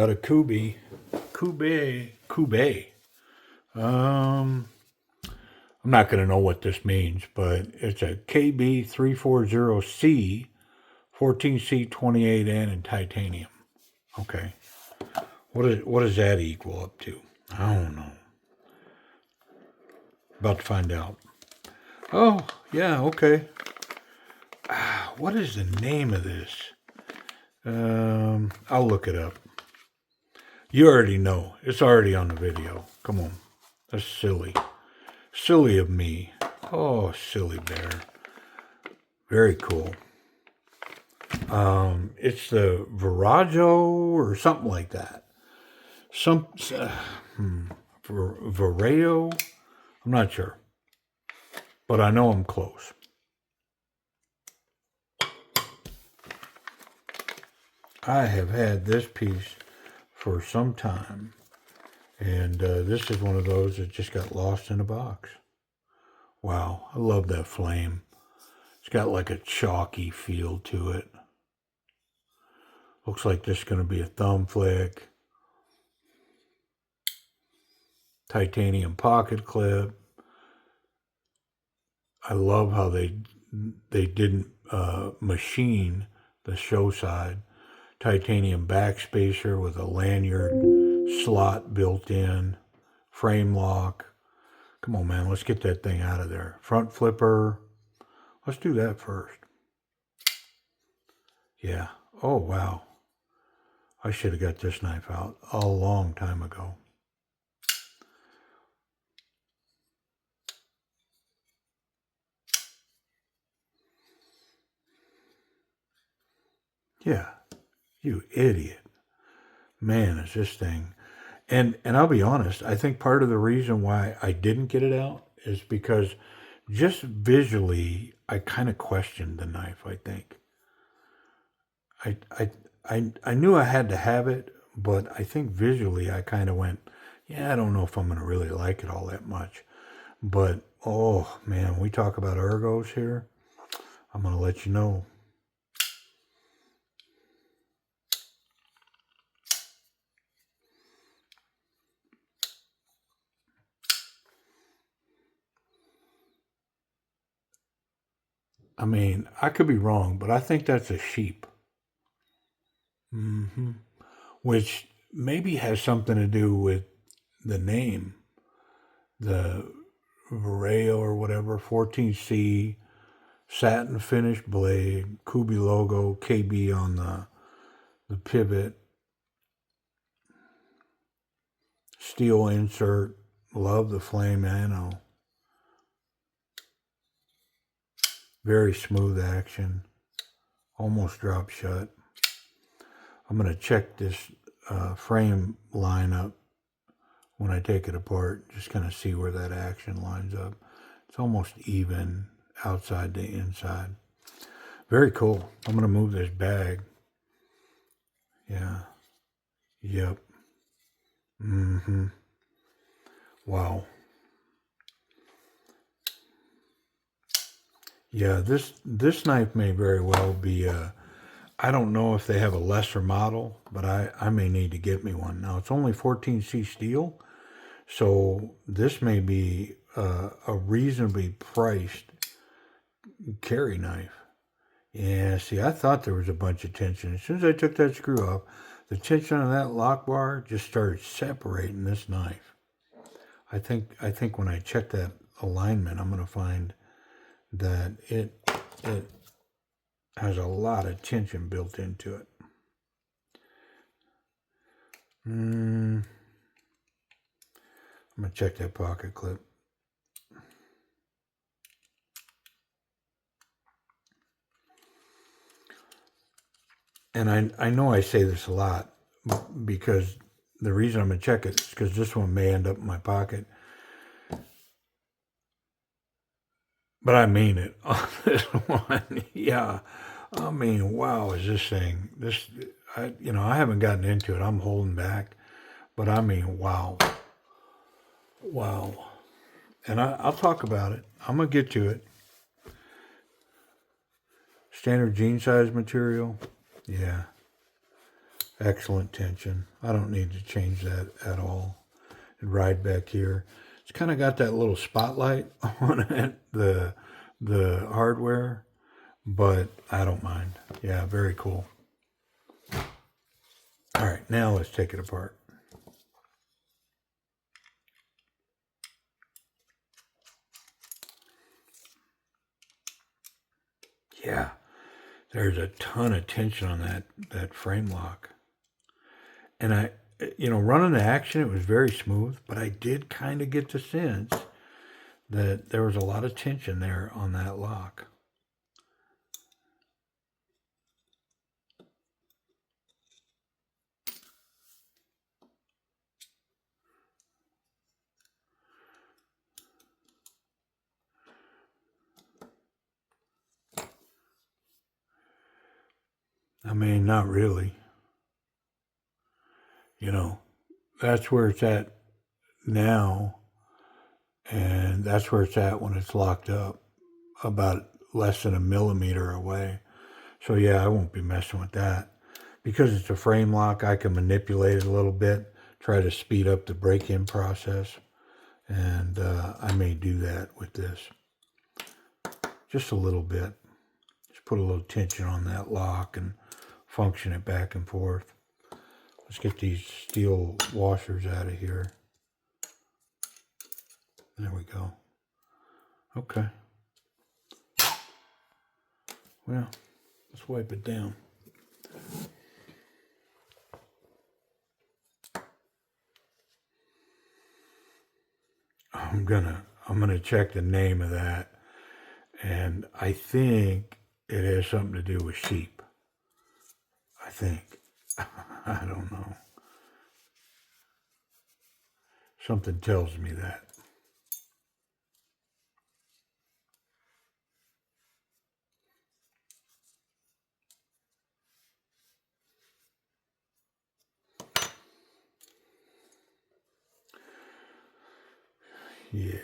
got a Kubey. I'm not going to know what this means, but it's a KB340C, 14C28N in titanium. Okay. What does that equal up to? I don't know. About to find out. Oh, yeah, okay. What is the name of this? I'll look it up. You already know. It's already on the video. Come on. That's silly. Silly of me. Oh, silly bear. Very cool. It's the Verijero or something like that. Verijero? I'm not sure. But I know I'm close. I have had this piece for some time. And this is one of those that just got lost in a box. Wow, I love that flame. It's got like a chalky feel to it. Looks like this is going to be a thumb flick. Titanium pocket clip. I love how they didn't machine the show side. Titanium backspacer with a lanyard slot built in. Frame lock. Come on, man. Let's get that thing out of there. Front flipper. Let's do that first. Yeah. Oh, wow. I should have got this knife out a long time ago. Yeah. You idiot. Man, is this thing. And I'll be honest, I think part of the reason why I didn't get it out is because just visually, I kind of questioned the knife, I think. I knew I had to have it, but I think visually I kind of went, yeah, I don't know if I'm going to really like it all that much. But, oh, man, we talk about ergos here. I'm going to let you know. I mean, I could be wrong, but I think that's a sheep. Which maybe has something to do with the name. The Verijero or whatever, 14C, satin finish blade, Kubey logo, KB on the pivot, steel insert. Love the flame ammo. Very smooth action. Almost drop shut. I'm going to check this frame line up when I take it apart. Just kind of see where that action lines up. It's almost even outside to inside. Very cool. I'm going to move this bag. Yeah. Yep. Wow. Yeah, this knife may very well be I don't know if they have a lesser model, but I may need to get me one. Now, it's only 14C steel, so this may be a reasonably priced carry knife. Yeah, see, I thought there was a bunch of tension. As soon as I took that screw off, the tension on that lock bar just started separating this knife. I think when I check that alignment, I'm going to find that it has a lot of tension built into it. I'm going to check that pocket clip. And I know I say this a lot because the reason I'm going to check it is because this one may end up in my pocket. But I mean it on this one. Yeah. I mean, wow, is this thing. I haven't gotten into it. I'm holding back. But I mean, wow. Wow. And I'll talk about it. I'm going to get to it. Standard jean size material. Yeah. Excellent tension. I don't need to change that at all. And ride back here. It's kind of got that little spotlight on it, the hardware, but I don't mind. Yeah, very cool. All right, now let's take it apart. Yeah, there's a ton of tension on that frame lock. And running the action, it was very smooth, but I did kind of get the sense that there was a lot of tension there on that lock. I mean, not really. That's where it's at now, and that's where it's at when it's locked up, about less than a millimeter away. So yeah, I won't be messing with that. Because it's a frame lock, I can manipulate it a little bit, try to speed up the break-in process, and I may do that with this. Just a little bit. Just put a little tension on that lock and function it back and forth. Let's get these steel washers out of here. There we go. Okay. Well, let's wipe it down. I'm gonna check the name of that, and I think it has something to do with sheep. I think. I don't know. Something tells me that. Yeah.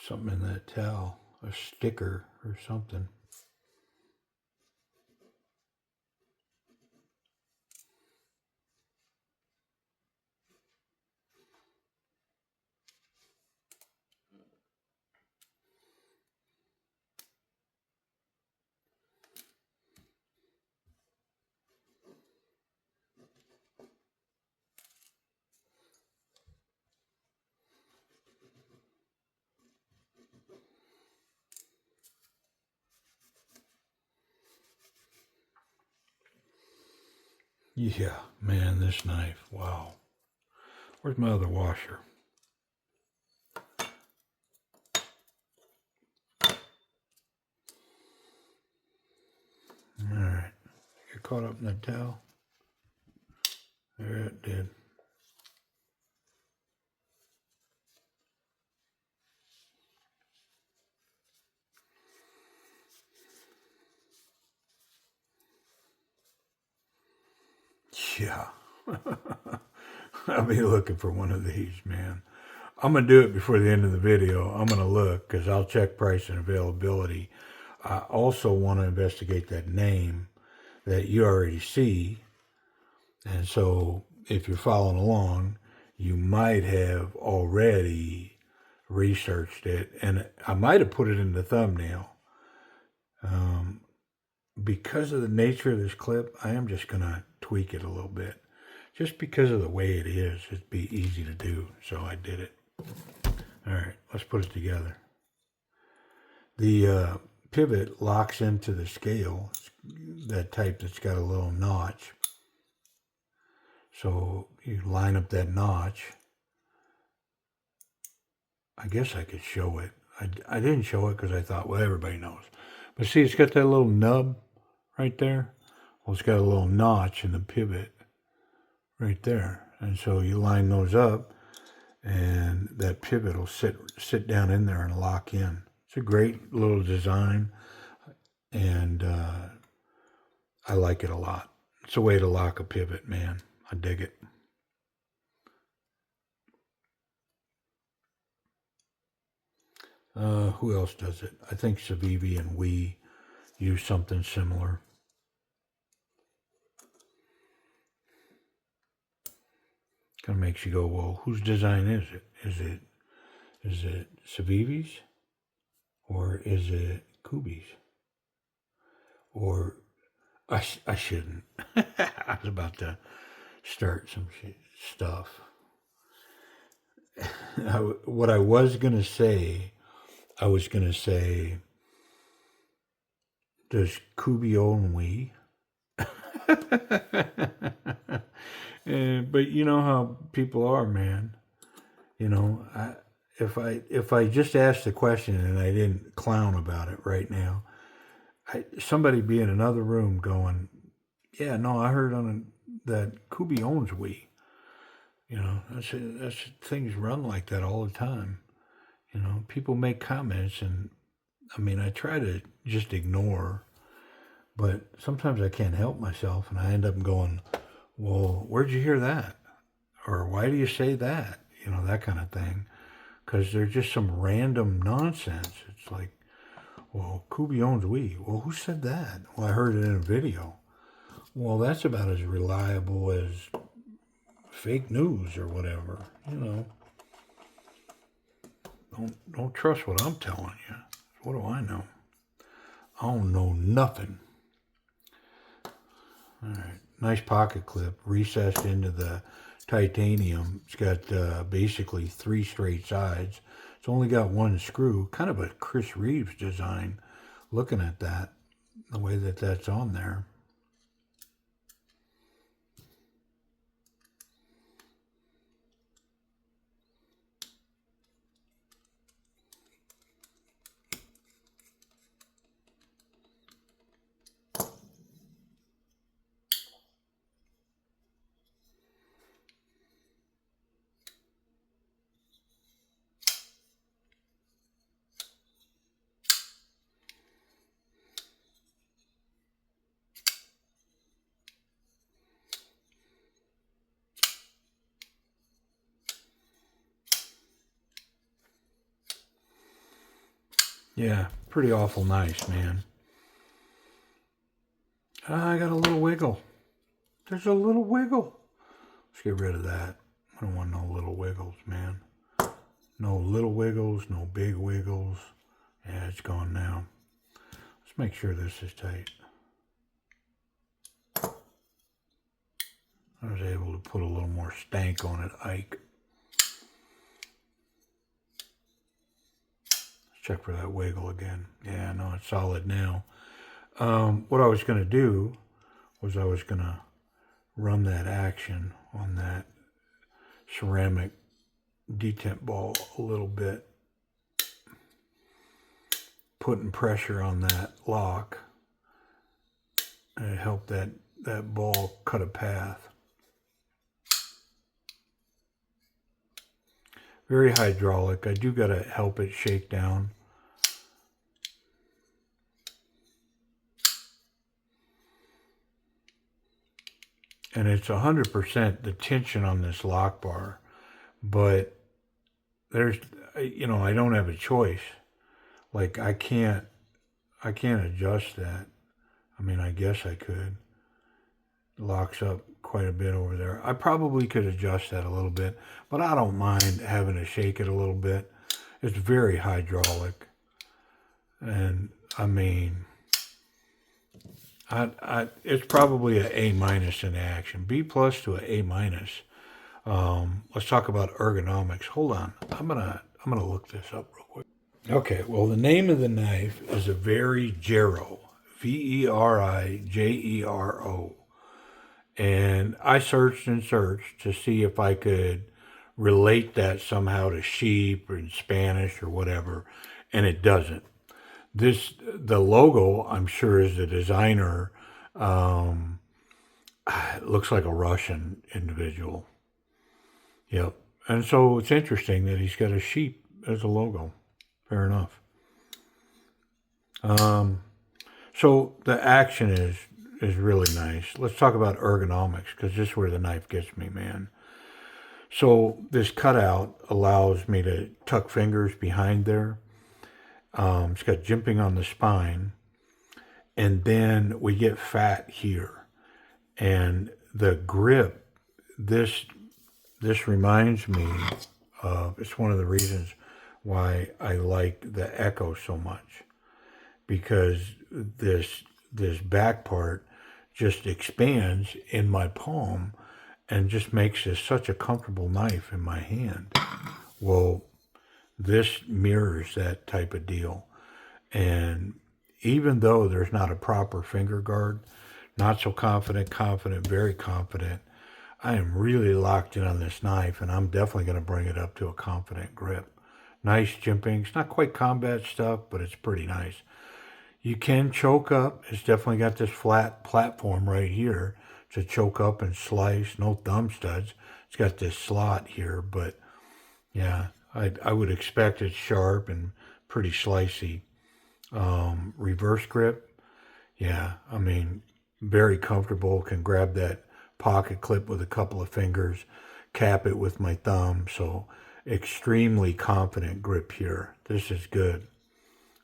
Something in that towel. A sticker or something. Yeah, man, this knife. Wow. Where's my other washer? All right. You're caught up in that towel? There it did. Yeah. I'll be looking for one of these, man. I'm going to do it before the end of the video. I'm going to look because I'll check price and availability. I also want to investigate that name that you already see. And so if you're following along, you might have already researched it. And I might have put it in the thumbnail. Because of the nature of this clip, I am just going to tweak it a little bit. Just because of the way it is, it'd be easy to do. So I did it. All right, let's put it together. The pivot locks into the scale, that type that's got a little notch. So you line up that notch. I guess I could show it. I didn't show it because I thought, well, everybody knows. But see, it's got that little nub right there. Well, it's got a little notch in the pivot right there. And so you line those up, and that pivot will sit down in there and lock in. It's a great little design, and I like it a lot. It's a way to lock a pivot, man. I dig it. Who else does it? I think Civivi and we use something similar. Kind of makes you go, well, whose design is it? Is it Civivi's, or is it Kubey's? Or I shouldn't. I was about to start some stuff. What I was gonna say, does Kubey own we? But you know how people are, man. You know, if I just asked the question and I didn't clown about it right now, somebody be in another room going, "Yeah, no, I heard that Kubey owns we." You know, that's things run like that all the time. You know, people make comments, and I mean, I try to just ignore, but sometimes I can't help myself, and I end up going, "Well, where'd you hear that?" Or "Why do you say that?" You know, that kind of thing, because they're just some random nonsense. It's like, well, Kubey owns we. Well, who said that? Well, I heard it in a video. Well, that's about as reliable as fake news or whatever. You know, don't trust what I'm telling you. What do I know? I don't know nothing. All right, nice pocket clip recessed into the titanium. It's got basically 3 straight sides. It's only got 1 screw. Kind of a Chris Reeves design. Looking at that, the way that that's on there. Yeah, pretty awful nice, man. I got a little wiggle. There's a little wiggle. Let's get rid of that. I don't want no little wiggles, man. No little wiggles, no big wiggles. Yeah, it's gone now. Let's make sure this is tight. I was able to put a little more stank on it, Ike. Let's check for that wiggle again. Yeah, no, it's solid now. What I was going to do was I was going to run that action on that ceramic detent ball a little bit, putting pressure on that lock, and it helped that ball cut a path. Very hydraulic. I do got to help it shake down. And it's 100% the tension on this lock bar, but there's, you know, I don't have a choice. Like I can't adjust that. I mean, I guess I could. It locks up quite a bit over there. I probably could adjust that a little bit, but I don't mind having to shake it a little bit. It's very hydraulic, and I mean, it's probably an A minus in action. B plus to an A minus. Let's talk about ergonomics. Hold on, I'm gonna look this up real quick. Okay, well, the name of the knife is a Verijero, Verijero, and I searched and searched to see if I could relate that somehow to sheep or in Spanish or whatever, and it doesn't. The logo, I'm sure, is the designer. It looks like a Russian individual. Yep. And so it's interesting that he's got a sheep as a logo. Fair enough. Um, so the action is really nice. Let's talk about ergonomics because this is where the knife gets me, man. So this cutout allows me to tuck fingers behind there. It's got jimping on the spine, and then we get fat here. And the grip, this this reminds me of. It's one of the reasons why I like the Echo so much because this back part just expands in my palm and just makes this such a comfortable knife in my hand. Well, this mirrors that type of deal. And even though there's not a proper finger guard, not so confident, confident, very confident, I am really locked in on this knife and I'm definitely going to bring it up to a confident grip. Nice jimping. It's not quite combat stuff, but it's pretty nice. You can choke up. It's definitely got this flat platform right here to choke up and slice. No thumb studs. It's got this slot here, but yeah, I would expect it's sharp and pretty slicey. Reverse grip, yeah, I mean, very comfortable. Can grab that pocket clip with a couple of fingers, cap it with my thumb. So extremely confident grip here. This is good.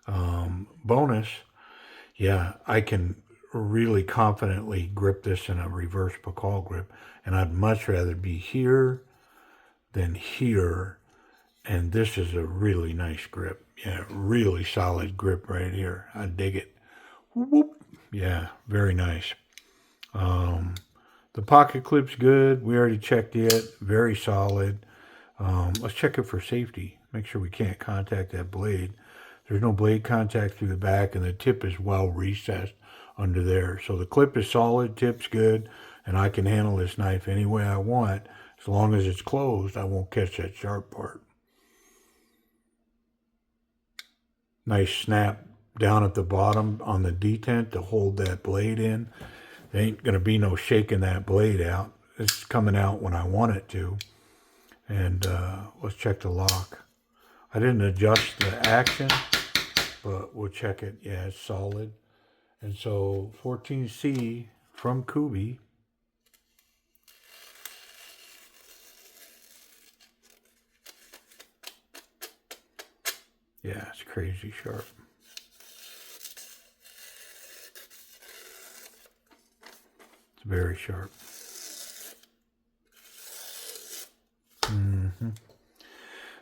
Bonus, yeah, I can really confidently grip this in a reverse Pakal grip, and I'd much rather be here than here. And this is a really nice grip. Yeah, really solid grip right here. I dig it. Whoop. Yeah, very nice. Um, the pocket clip's good. We already checked it. Very solid. Let's check it for safety. Make sure we can't contact that blade. There's no blade contact through the back, and the tip is well recessed under there. So the clip is solid, tip's good, and I can handle this knife any way I want. As long as it's closed, I won't catch that sharp part. Nice snap down at the bottom on the detent to hold that blade in. There ain't going to be no shaking that blade out. It's coming out when I want it to. And let's check the lock. I didn't adjust the action, but we'll check it. Yeah, it's solid. And so 14C from Kubey. Yeah, it's crazy sharp. It's very sharp.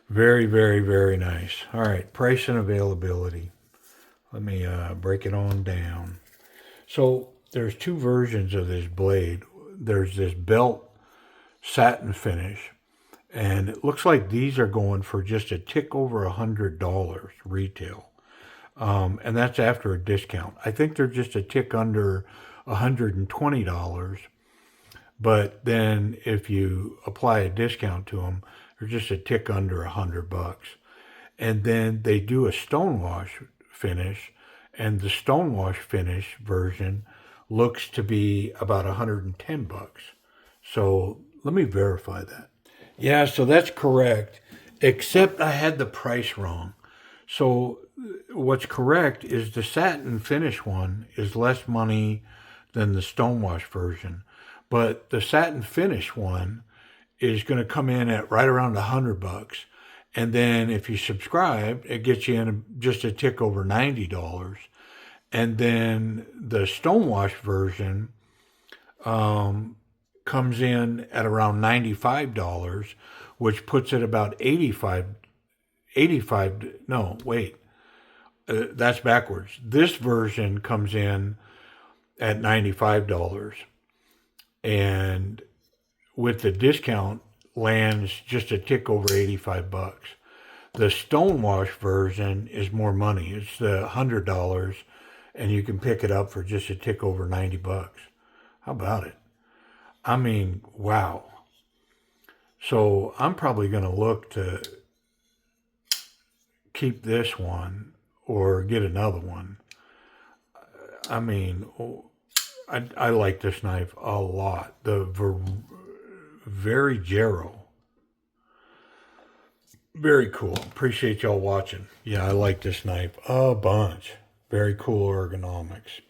Very, very, very nice. All right, price and availability. Let me break it on down. So there's two versions of this blade. There's this belt satin finish, and it looks like these are going for just a tick over $100 retail. And that's after a discount. I think they're just a tick under $120. But then if you apply a discount to them, they're just a tick under $100. And then they do a stonewash finish, and the stonewash finish version looks to be about $110. So let me verify that. Yeah, so that's correct, except I had the price wrong. So what's correct is the satin finish one is less money than the stonewash version, but the satin finish one is going to come in at right around $100. And then if you subscribe, it gets you in just a tick over $90. And then the stonewash version comes in at around $95, which puts it about 85. No, wait, that's backwards. This version comes in at $95, and with the discount lands just a tick over $85. The stonewash version is more money. It's the $100, and you can pick it up for just a tick over $90. How about it? I mean, wow. So I'm probably going to look to keep this one or get another one. I mean, I like this knife a lot. The Verijero. Very cool. Appreciate y'all watching. Yeah, I like this knife a bunch. Very cool ergonomics.